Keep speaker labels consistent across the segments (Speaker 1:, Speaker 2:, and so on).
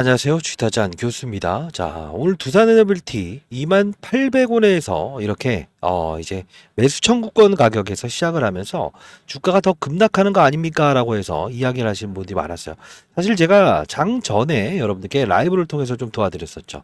Speaker 1: 안녕하세요. 쥐타잔 교수입니다. 자, 오늘 두산 에너빌티 28,000원에서 이렇게 이제 매수 청구권 가격에서 시작을 하면서 주가가 더 급락하는 거 아닙니까? 라고 해서 이야기를 하시는 분들이 많았어요. 사실 제가 장 전에 여러분들께 라이브를 통해서 좀 도와드렸었죠.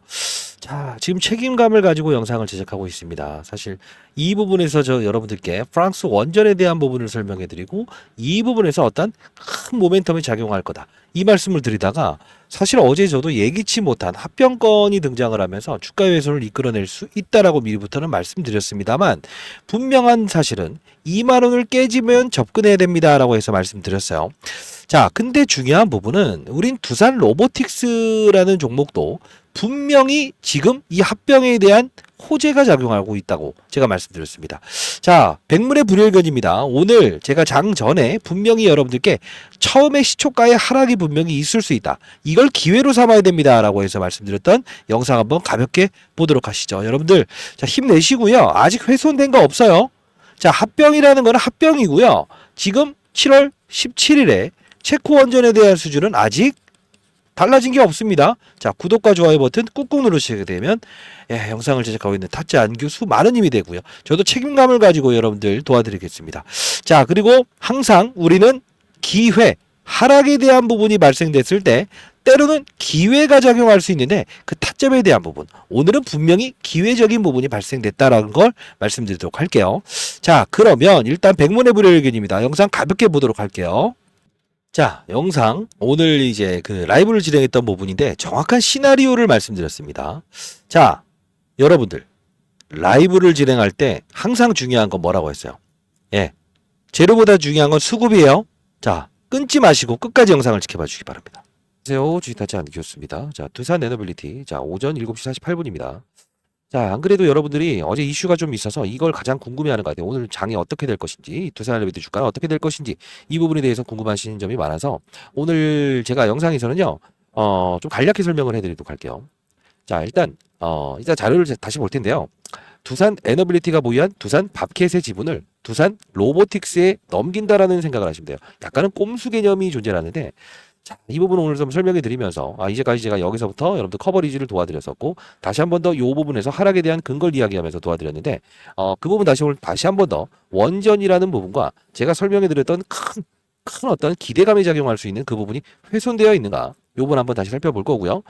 Speaker 1: 자, 지금 책임감을 가지고 영상을 제작하고 있습니다. 사실 이 부분에서 저 여러분들께 프랑스 원전에 대한 부분을 설명해 드리고 이 부분에서 어떤 큰 모멘텀이 작용할 거다. 이 말씀을 드리다가 사실 어제 저도 예기치 못한 합병건이 등장을 하면서 주가 훼손을 이끌어낼 수 있다라고 미리부터는 말씀드렸습니다만 분명한 사실은 2만 원을 깨지면 접근해야 됩니다라고 해서 말씀드렸어요. 자, 근데 중요한 부분은 우린 두산 로보틱스라는 종목도 분명히 지금 이 합병에 대한 호재가 작용하고 있다고 제가 말씀드렸습니다. 자, 백문의 불여일견입니다. 오늘 제가 장 전에 분명히 여러분들께 처음에 시초가의 하락이 분명히 있을 수 있다. 이걸 기회로 삼아야 됩니다. 라고 해서 말씀드렸던 영상 한번 가볍게 보도록 하시죠. 여러분들, 자, 힘내시고요. 아직 훼손된 거 없어요. 자, 합병이라는 거는 합병이고요. 지금 7월 17일에 체코 원전에 대한 수준은 아직 달라진 게 없습니다. 자, 구독과 좋아요 버튼 꾹꾹 누르시게 되면 영상을 제작하고 있는 타짜 안교수 많은 힘이 되고요. 저도 책임감을 가지고 여러분들 도와드리겠습니다. 자, 그리고 항상 우리는 기회, 하락에 대한 부분이 발생됐을 때 때로는 기회가 작용할 수 있는데 그 타점에 대한 부분, 오늘은 분명히 기회적인 부분이 발생됐다라는 걸 말씀드리도록 할게요. 자, 그러면 일단 백문의 불여일견입니다. 영상 가볍게 보도록 할게요. 자, 영상 오늘 이제 그 라이브를 진행했던 부분인데 정확한 시나리오를 말씀드렸습니다. 자, 여러분들 라이브를 진행할 때 항상 중요한 건 뭐라고 했어요? 예, 재료보다 중요한 건 수급이에요. 자, 끊지 마시고 끝까지 영상을 지켜봐 주시기 바랍니다. 안녕하세요. 주식타짜 안기호수입니다. 자, 두산 에너빌리티. 자, 오전 7시 48분입니다. 자, 안 그래도 여러분들이 어제 이슈가 좀 있어서 이걸 가장 궁금해하는 것 같아요. 오늘 장이 어떻게 될 것인지, 두산 에너빌리티 주가는 어떻게 될 것인지 이 부분에 대해서 궁금하신 점이 많아서 오늘 제가 영상에서는요, 좀 간략히 설명을 해드리도록 할게요. 자, 일단 자료를 다시 볼 텐데요. 두산 에너빌리티가 보유한 두산 밥켓의 지분을 두산 로보틱스에 넘긴다라는 생각을 하시면 돼요. 약간은 꼼수 개념이 존재하는데, 자, 이 부분을 오늘 좀 설명해 드리면서 이제까지 제가 여기서부터 여러분들 커버리지를 도와드렸었고 다시 한 번 더 이 부분에서 하락에 대한 근거를 이야기하면서 도와드렸는데 그 부분 다시 한 번 더 원전이라는 부분과 제가 설명해 드렸던 큰 어떤 기대감이 작용할 수 있는 그 부분이 훼손되어 있는가 이 부분 한번 다시 살펴볼 거고요.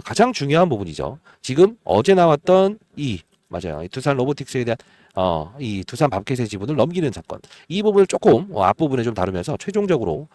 Speaker 1: 가장 중요한 부분이죠. 지금 어제 나왔던 맞아요. 이 두산 로보틱스에 대한 이 두산 밥켓의 지분을 넘기는 사건. 이 부분을 조금 앞부분에 좀 다루면서 최종적으로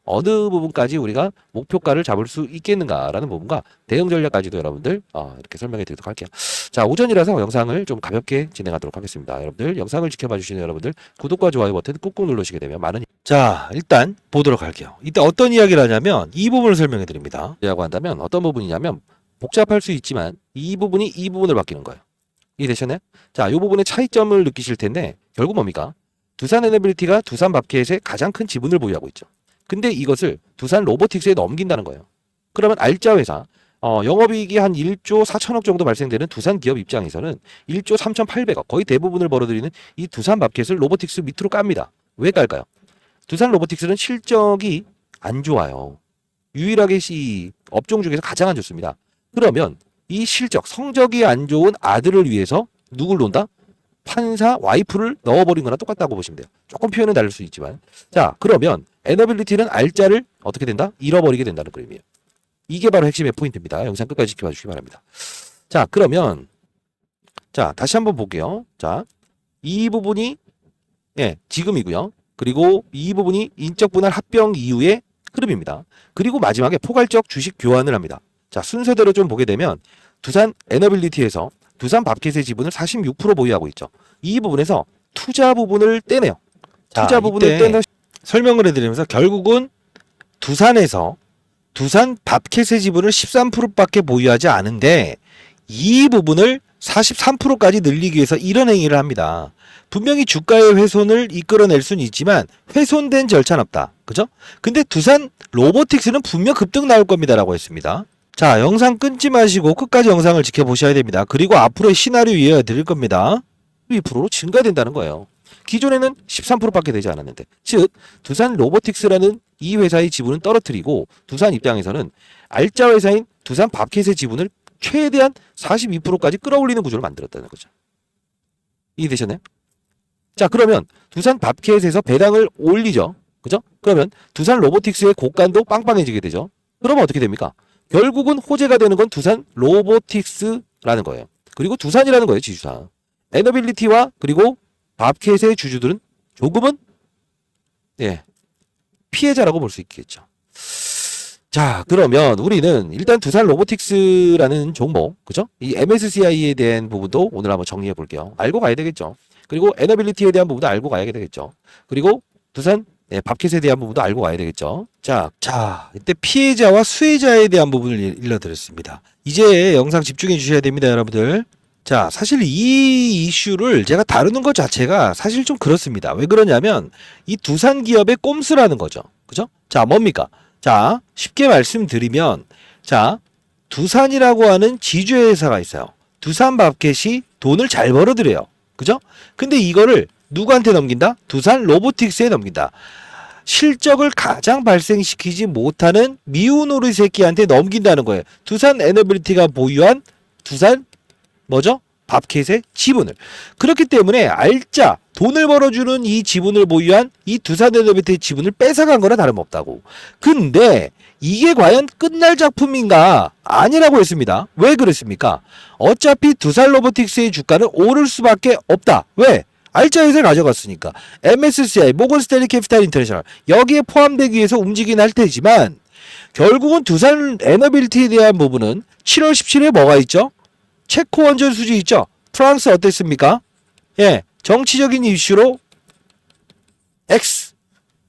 Speaker 1: 어느 부분까지 우리가 목표가를 잡을 수 있겠는가라는 부분과 대응 전략까지도 여러분들 이렇게 설명해 드리도록 할게요. 자, 오전이라서 영상을 좀 가볍게 진행하도록 하겠습니다. 여러분들 영상을 지켜봐 주시는 여러분들 구독과 좋아요 버튼 꾹꾹 누르시게 되면 자, 일단 보도록 할게요. 이때 어떤 이야기를 하냐면 이 부분을 설명해 드립니다. 라고 한다면 어떤 부분이냐면 복잡할 수 있지만 이 부분이 이 부분을 바뀌는 거예요. 이해되셨나요? 자, 이 부분의 차이점을 느끼실 텐데 결국 뭡니까? 두산 에너빌리티가 두산 밥켓의 가장 큰 지분을 보유하고 있죠. 근데 이것을 두산 로보틱스에 넘긴다는 거예요. 그러면 알짜 회사 영업이익이 한 1조 4천억 정도 발생되는 두산 기업 입장에서는 1조 3,800억 거의 대부분을 벌어들이는 이 두산 밥켓을 로보틱스 밑으로 깝니다. 왜 깔까요? 두산 로보틱스는 실적이 안 좋아요. 유일하게 이 업종 중에서 가장 안 좋습니다. 그러면 이 실적, 성적이 안 좋은 아들을 위해서 누굴 논다? 판사 와이프를 넣어버린 거나 똑같다고 보시면 돼요. 조금 표현은 다를 수 있지만. 자, 그러면 에너빌리티는 알짜를 어떻게 된다? 잃어버리게 된다는 그림이에요. 이게 바로 핵심의 포인트입니다. 영상 끝까지 지켜봐 주시기 바랍니다. 자, 그러면 자, 다시 한번 볼게요. 자, 이 부분이 지금이고요. 그리고 이 부분이 인적 분할 합병 이후의 흐름입니다. 그리고 마지막에 포괄적 주식 교환을 합니다. 자, 순서대로 좀 보게 되면 두산 에너빌리티에서 두산 밥켓의 지분을 46% 보유하고 있죠. 이 부분에서 투자 부분을 떼내요. 투자 부분을 떼내 설명을 해드리면서 결국은 두산에서 두산 밥켓의 지분을 13%밖에 보유하지 않은데 이 부분을 43%까지 늘리기 위해서 이런 행위를 합니다. 분명히 주가의 훼손을 이끌어낼 수는 있지만 훼손된 절차는 없다. 그죠? 근데 두산 로보틱스는 분명 급등 나올 겁니다라고 했습니다. 자, 영상 끊지 마시고 끝까지 영상을 지켜보셔야 됩니다. 그리고 앞으로의 시나리오 이해해 드릴 겁니다. 2%로 증가된다는 거예요. 기존에는 13%밖에 되지 않았는데, 즉 두산 로보틱스라는 이 회사의 지분은 떨어뜨리고 두산 입장에서는 알짜 회사인 두산 밥켓의 지분을 최대한 42%까지 끌어올리는 구조를 만들었다는 거죠. 이해되셨나요? 자, 그러면 두산 밥켓에서 배당을 올리죠. 그죠? 그러면 두산 로보틱스의 곡간도 빵빵해지게 되죠. 그러면 어떻게 됩니까? 결국은 호재가 되는 건 두산 로보틱스라는 거예요. 그리고 두산이라는 거예요, 지주사. 에너빌리티와 그리고 밥켓의 주주들은 조금은 피해자라고 볼 수 있겠죠. 자, 그러면 우리는 일단 두산 로보틱스라는 종목, 그죠? 이 MSCI에 대한 부분도 오늘 한번 정리해 볼게요. 알고 가야 되겠죠. 그리고 에너빌리티에 대한 부분도 알고 가야 되겠죠. 그리고 두산 밥켓에 대한 부분도 알고 가야 되겠죠. 자, 이때 피해자와 수혜자에 대한 부분을 일러드렸습니다. 이제 영상 집중해 주셔야 됩니다, 여러분들. 자, 사실 이 이슈를 제가 다루는 것 자체가 사실 좀 그렇습니다. 왜 그러냐면 이 두산 기업의 꼼수라는 거죠. 그죠? 자, 뭡니까? 자, 쉽게 말씀드리면 자, 두산이라고 하는 지주회사가 있어요. 두산 밥켓이 돈을 잘 벌어들여요. 그죠? 근데 이거를 누구한테 넘긴다? 두산 로보틱스에 넘긴다. 실적을 가장 발생시키지 못하는 미운 오리 새끼한테 넘긴다는 거예요. 두산 에너빌리티가 보유한 두산 뭐죠? 밥켓의 지분을. 그렇기 때문에 알짜 돈을 벌어주는 이 지분을 보유한 이 두산 에너빌리티의 지분을 뺏어간 거나 다름없다고. 근데 이게 과연 끝날 작품인가? 아니라고 했습니다. 왜 그랬습니까? 어차피 두산 로보틱스의 주가는 오를 수밖에 없다. 왜? 알짜 회사를 가져갔으니까. MSCI, 모건 스탠리 캐피탈 인터내셔널 여기에 포함되기 위해서 움직이긴 할 테지만 결국은 두산 에너빌리티에 대한 부분은 7월 17일에 뭐가 있죠? 체코 원전 수지 있죠? 프랑스 어땠습니까? 정치적인 이슈로 X.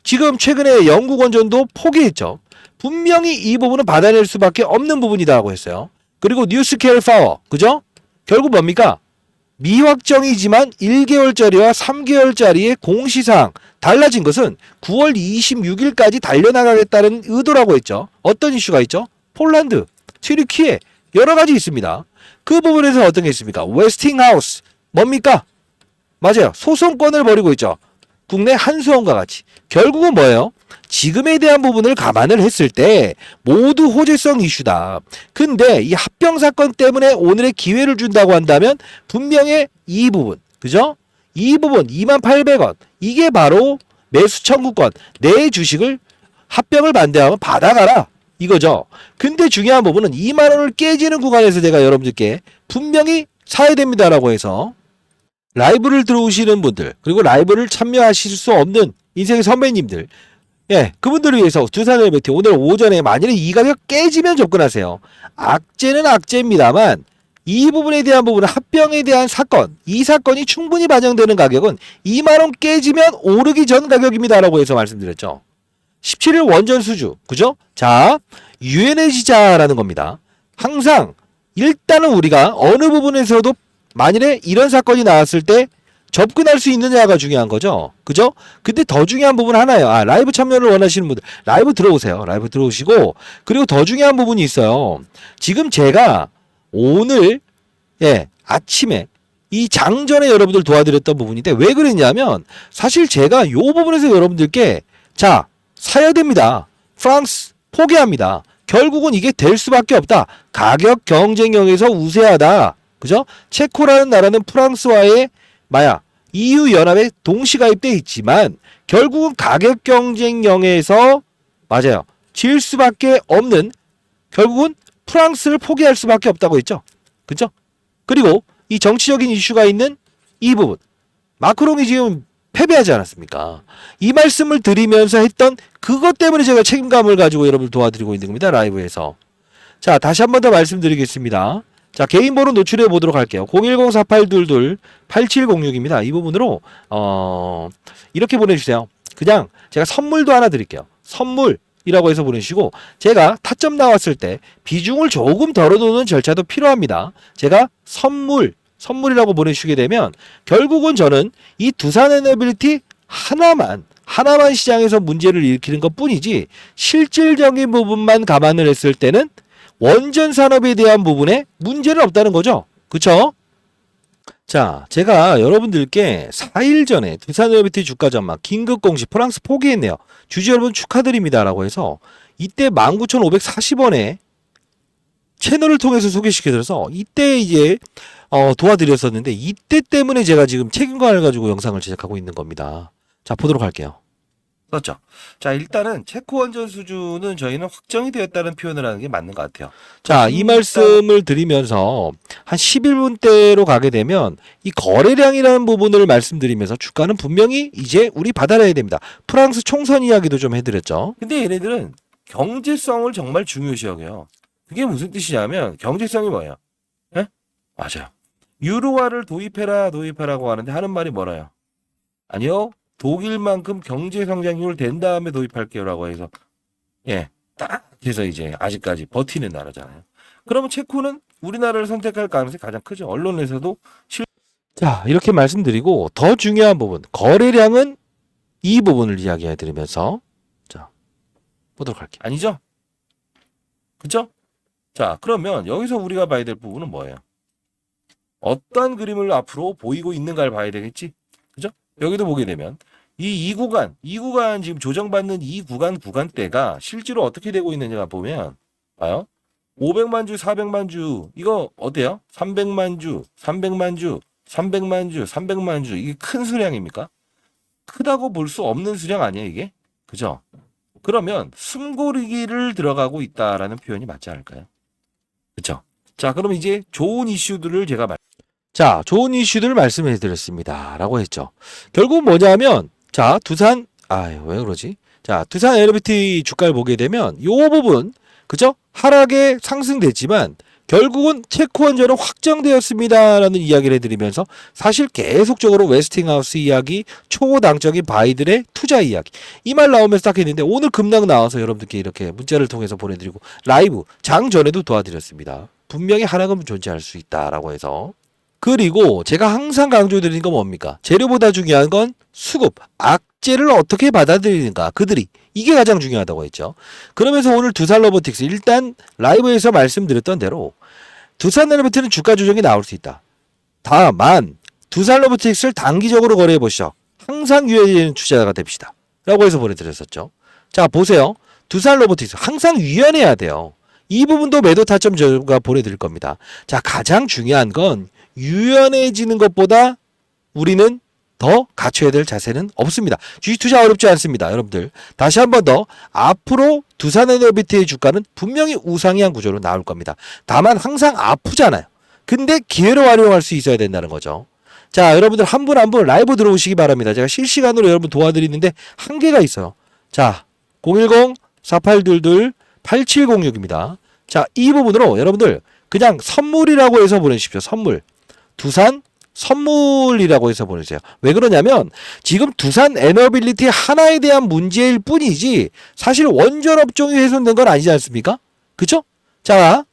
Speaker 1: 지금 최근에 영국 원전도 포기했죠. 분명히 이 부분은 받아낼 수밖에 없는 부분이라고 했어요. 그리고 뉴스케일 파워, 그죠? 결국 뭡니까? 미확정이지만 1개월짜리와 3개월짜리의 공시사항 달라진 것은 9월 26일까지 달려나가겠다는 의도라고 했죠. 어떤 이슈가 있죠? 폴란드, 튀르키예 여러 가지 있습니다. 그 부분에서 어떤 게 있습니까? 웨스팅하우스 뭡니까? 맞아요. 소송권을 벌이고 있죠. 국내 한수원과 같이. 결국은 뭐예요? 지금에 대한 부분을 감안을 했을 때 모두 호재성 이슈다. 근데 이 합병 사건 때문에 오늘의 기회를 준다고 한다면 분명히 이 부분, 그죠? 이 부분 28,000원 이게 바로 매수 청구권. 내 주식을 합병을 반대하면 받아가라. 이거죠. 근데 중요한 부분은 2만 원을 깨지는 구간에서 제가 여러분들께 분명히 사야 됩니다라고 해서 라이브를 들어오시는 분들 그리고 라이브를 참여하실 수 없는 인생의 선배님들 그분들을 위해서 두산 에너빌리티 오늘 오전에 만일에 이 가격 깨지면 접근하세요. 악재는 악재입니다만 이 부분에 대한 부분은 합병에 대한 사건 이 사건이 충분히 반영되는 가격은 2만 원 깨지면 오르기 전 가격입니다라고 해서 말씀드렸죠. 17일 원전 수주 그죠? 자, 유엔에너지자라는 겁니다. 항상 일단은 우리가 어느 부분에서도 만일에 이런 사건이 나왔을 때 접근할 수 있느냐가 중요한 거죠. 그죠? 근데 더 중요한 부분 하나예요. 라이브 참여를 원하시는 분들 라이브 들어오세요. 라이브 들어오시고 그리고 더 중요한 부분이 있어요. 지금 제가 오늘 아침에 이 장전에 여러분들 도와드렸던 부분인데 왜 그랬냐면 사실 제가 요 부분에서 여러분들께 자 사야 됩니다. 프랑스 포기합니다. 결국은 이게 될 수밖에 없다. 가격 경쟁력에서 우세하다. 그죠? 체코라는 나라는 프랑스와의 EU 연합에 동시 가입돼 있지만 결국은 가격 경쟁력에서 질 수밖에 없는 결국은 프랑스를 포기할 수밖에 없다고 했죠. 그죠? 그리고 이 정치적인 이슈가 있는 이 부분 마크롱이 지금 패배하지 않았습니까? 이 말씀을 드리면서 했던 그것 때문에 제가 책임감을 가지고 여러분을 도와드리고 있는 겁니다. 라이브에서. 자, 다시 한 번 더 말씀드리겠습니다. 자, 개인 번호 노출해 보도록 할게요. 010-4822-8706입니다. 이 부분으로 이렇게 보내주세요. 그냥 제가 선물도 하나 드릴게요. 선물이라고 해서 보내주시고 제가 타점 나왔을 때 비중을 조금 덜어놓는 절차도 필요합니다. 제가 선물이라고 보내주시게 되면 결국은 저는 이 두산 에너빌리티 하나만 시장에서 문제를 일으키는 것 뿐이지 실질적인 부분만 감안을 했을 때는 원전 산업에 대한 부분에 문제는 없다는 거죠. 그쵸? 자, 제가 여러분들께 4일 전에 두산에너비티 주가 전망 긴급 공시 프랑스 포기했네요. 주주 여러분 축하드립니다라고 해서 이때 19,540원에 채널을 통해서 소개시켜드려서 이때 이제 도와드렸었는데 이때 때문에 제가 지금 책임감을 가지고 영상을 제작하고 있는 겁니다. 자, 보도록 할게요. 썼죠. 자, 일단은 체코 원전 수준은 저희는 확정이 되었다는 표현을 하는 게 맞는 것 같아요. 자, 이 말씀을 드리면서 한 11분대로 가게 되면 이 거래량이라는 부분을 말씀드리면서 주가는 분명히 이제 우리 받아내야 됩니다. 프랑스 총선 이야기도 좀 해드렸죠. 근데 얘네들은 경제성을 정말 중요시 여겨요. 그게 무슨 뜻이냐면 경제성이 뭐예요? 예? 맞아요. 유로화를 도입해라고 하는데 하는 말이 뭐라요? 아니요. 독일만큼 경제 성장률 된 다음에 도입할게요라고 해서 딱 해서 이제 아직까지 버티는 나라잖아요. 그러면 체코는 우리나라를 선택할 가능성이 가장 크죠. 언론에서도 자, 이렇게 말씀드리고 더 중요한 부분 거래량은 이 부분을 이야기해 드리면서 자, 보도록 할게요. 아니죠? 그죠? 자, 그러면 여기서 우리가 봐야 될 부분은 뭐예요? 어떤 그림을 앞으로 보이고 있는가를 봐야 되겠지? 그죠? 여기도 보게 되면 이 구간 지금 조정받는 이 구간대가 실제로 어떻게 되고 있느냐 보면 봐요. 500만 주, 400만 주 이거 어때요? 300만 주, 300만 주, 300만 주, 300만 주 이게 큰 수량입니까? 크다고 볼 수 없는 수량 아니에요, 이게? 그죠? 그러면 숨고르기를 들어가고 있다라는 표현이 맞지 않을까요? 그렇죠? 자, 그럼 이제 좋은 이슈들을 자, 좋은 이슈들을 말씀해 드렸습니다. 라고 했죠. 결국 뭐냐면, 자, 왜 그러지? 자, 두산 에너비티 주가를 보게 되면, 요 부분, 그죠? 하락에 상승됐지만, 결국은 체코 원전은 확정되었습니다. 라는 이야기를 해드리면서, 사실 계속적으로 웨스팅하우스 이야기, 초당적인 바이들의 투자 이야기, 이 말 나오면서 딱 했는데, 오늘 급락 나와서 여러분들께 이렇게 문자를 통해서 보내드리고, 라이브, 장 전에도 도와드렸습니다. 분명히 하락은 존재할 수 있다라고 해서. 그리고 제가 항상 강조드리는 건 뭡니까? 재료보다 중요한 건 수급, 악재를 어떻게 받아들이는가, 그들이. 이게 가장 중요하다고 했죠. 그러면서 오늘 두산 로보틱스, 일단 라이브에서 말씀드렸던 대로 두산 로보틱스는 주가 조정이 나올 수 있다. 다만 두산 로보틱스를 단기적으로 거래해 보시죠. 항상 유연한 투자가 됩시다. 라고 해서 보내드렸었죠. 자, 보세요. 두산 로보틱스 항상 유연해야 돼요. 이 부분도 매도 타점 저가 보내드릴 겁니다. 자, 가장 중요한 건 유연해지는 것보다 우리는 더 갖춰야 될 자세는 없습니다. 주식 투자 어렵지 않습니다. 여러분들 다시 한 번 더 앞으로 두산에너비티의 주가는 분명히 우상향 구조로 나올 겁니다. 다만 항상 아프잖아요. 근데 기회로 활용할 수 있어야 된다는 거죠. 자, 여러분들 한 분 한 분 라이브 들어오시기 바랍니다. 제가 실시간으로 여러분 도와드리는데 한계가 있어요. 자, 010-4822-8706입니다. 자, 이 부분으로 여러분들 그냥 선물이라고 해서 보내주십시오. 선물. 두산 선물이라고 해서 보내주세요. 왜 그러냐면 지금 두산 에너빌리티 하나에 대한 문제일 뿐이지 사실 원전 업종이 훼손된 건 아니지 않습니까? 그쵸? 자,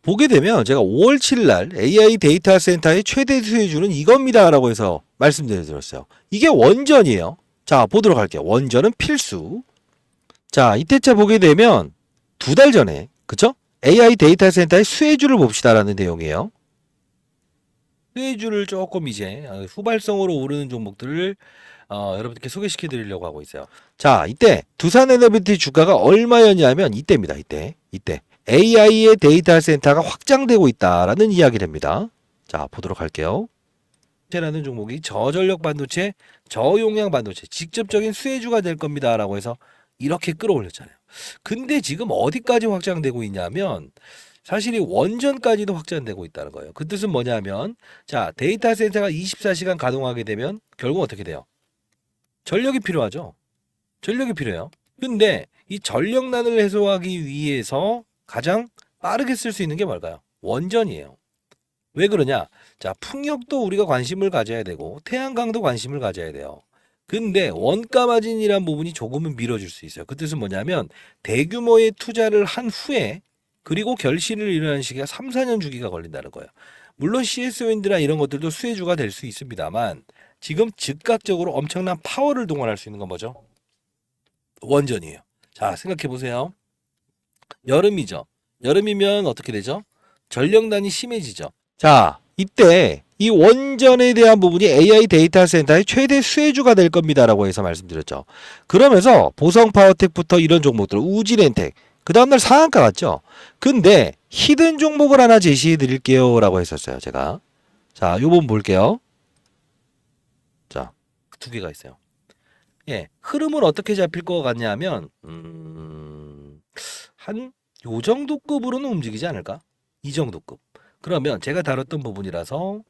Speaker 1: 보게 되면 제가 5월 7일 날 AI 데이터 센터의 최대 수혜주는 이겁니다라고 해서 말씀드렸어요. 이게 원전이에요. 자, 보도록 할게요. 원전은 필수. 자, 이때차 보게 되면 2달 전에, 그쵸? AI 데이터 센터의 수혜주를 봅시다라는 내용이에요. 수혜주를 조금 이제 후발성으로 오르는 종목들을 여러분께 소개시켜 드리려고 하고 있어요. 자, 이때 두산에너비티 주가가 얼마였냐면 이때입니다. 이때 AI의 데이터 센터가 확장되고 있다라는 이야기를 합니다. 자, 보도록 할게요. 라는 종목이 저전력 반도체, 저용량 반도체 직접적인 수혜주가 될 겁니다라고 해서 이렇게 끌어올렸잖아요. 근데 지금 어디까지 확장되고 있냐면 사실 이 원전까지도 확장되고 있다는 거예요. 그 뜻은 뭐냐면 자, 데이터 센터가 24시간 가동하게 되면 결국 어떻게 돼요? 전력이 필요하죠. 전력이 필요해요. 근데 이 전력난을 해소하기 위해서 가장 빠르게 쓸 수 있는 게 뭘까요? 원전이에요. 왜 그러냐? 자, 풍력도 우리가 관심을 가져야 되고 태양광도 관심을 가져야 돼요. 근데 원가 마진이란 부분이 조금은 미뤄질 수 있어요. 그 뜻은 뭐냐면 대규모의 투자를 한 후에 그리고 결실을 이루는 시기가 3, 4년 주기가 걸린다는 거예요. 물론 CSO인드나 이런 것들도 수혜주가 될 수 있습니다만 지금 즉각적으로 엄청난 파워를 동원할 수 있는 건 뭐죠? 원전이에요. 자, 생각해 보세요. 여름이죠. 여름이면 어떻게 되죠? 전력난이 심해지죠. 자, 이때 이 원전에 대한 부분이 AI 데이터 센터의 최대 수혜주가 될 겁니다라고 해서 말씀드렸죠. 그러면서 보성파워텍부터 이런 종목들, 우진엔텍, 그 다음날 상한가 갔죠. 근데 히든 종목을 하나 제시해 드릴게요 라고 했었어요, 제가. 자, 요번 볼게요. 자, 두 개가 있어요. 예, 흐름은 어떻게 잡힐 것 같냐면, 한 요 정도 급으로는 움직이지 않을까? 이 정도 급. 그러면 제가 다뤘던 부분이라서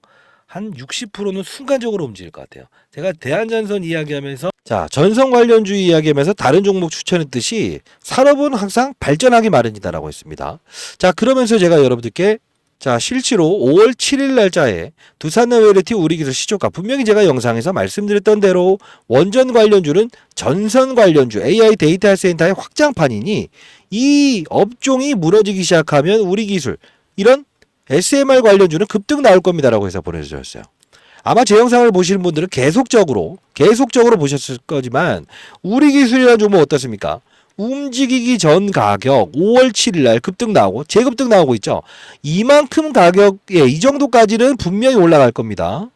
Speaker 1: 한 60%는 순간적으로 움직일 것 같아요. 제가 대한전선 이야기하면서 자, 전선 관련주의 이야기하면서 다른 종목 추천했듯이 산업은 항상 발전하기 마련이다라고 했습니다. 자, 그러면서 제가 여러분들께 자, 실제로 5월 7일 날짜에 두산노벨리티 우리기술 시초가 분명히 제가 영상에서 말씀드렸던 대로 원전 관련주는 전선 관련주 AI 데이터 센터의 확장판이니 이 업종이 무너지기 시작하면 우리기술 이런 SMR 관련주는 급등 나올 겁니다라고 해서 보내주셨어요. 아마 제 영상을 보시는 분들은 계속적으로 보셨을 거지만 우리기술이라는 종목 어떻습니까? 움직이기 전 가격 5월 7일 날 급등 나오고 재급등 나오고 있죠. 이만큼 가격에 이 정도까지는 분명히 올라갈 겁니다.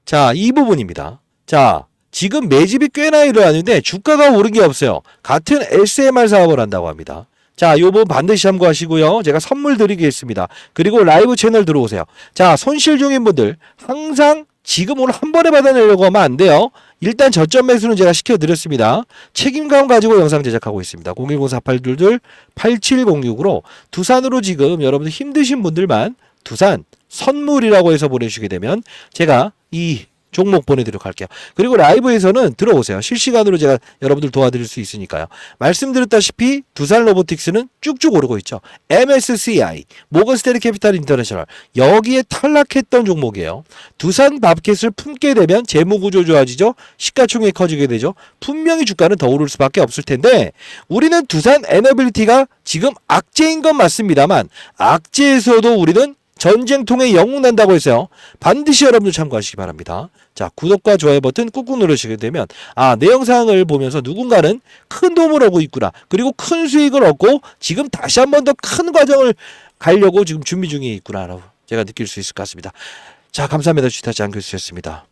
Speaker 1: 자, 이 부분입니다. 자, 지금 매집이 꽤나 일어나는데 주가가 오른 게 없어요. 같은 SMR 사업을 한다고 합니다. 자, 요 부분 반드시 참고하시고요. 제가 선물 드리겠습니다. 그리고 라이브 채널 들어오세요. 자, 손실 중인 분들 항상 지금 오늘 한 번에 받아내려고 하면 안 돼요. 일단 저점 매수는 제가 시켜드렸습니다. 책임감 가지고 영상 제작하고 있습니다. 010-4822-8706으로 두산으로 지금 여러분들 힘드신 분들만 두산 선물이라고 해서 보내주시게 되면 제가 이 종목 보내드리도록 할게요. 그리고 라이브에서는 들어오세요. 실시간으로 제가 여러분들 도와드릴 수 있으니까요. 말씀드렸다시피 두산 로보틱스는 쭉쭉 오르고 있죠. MSCI, 모건스탠리 캐피탈 인터내셔널 여기에 탈락했던 종목이에요. 두산 밥켓을 품게 되면 재무구조 좋아지죠. 시가총액이 커지게 되죠. 분명히 주가는 더 오를 수밖에 없을 텐데 우리는 두산 에너빌리티가 지금 악재인 건 맞습니다만 악재에서도 우리는 전쟁통에 영웅 난다고 했어요. 반드시 여러분들 참고하시기 바랍니다. 자, 구독과 좋아요 버튼 꾹꾹 누르시게 되면 내 영상을 보면서 누군가는 큰 도움을 얻고 있구나. 그리고 큰 수익을 얻고 지금 다시 한 번 더 큰 과정을 가려고 지금 준비 중에 있구나라고 제가 느낄 수 있을 것 같습니다. 자, 감사합니다. 주타지 안교수였습니다.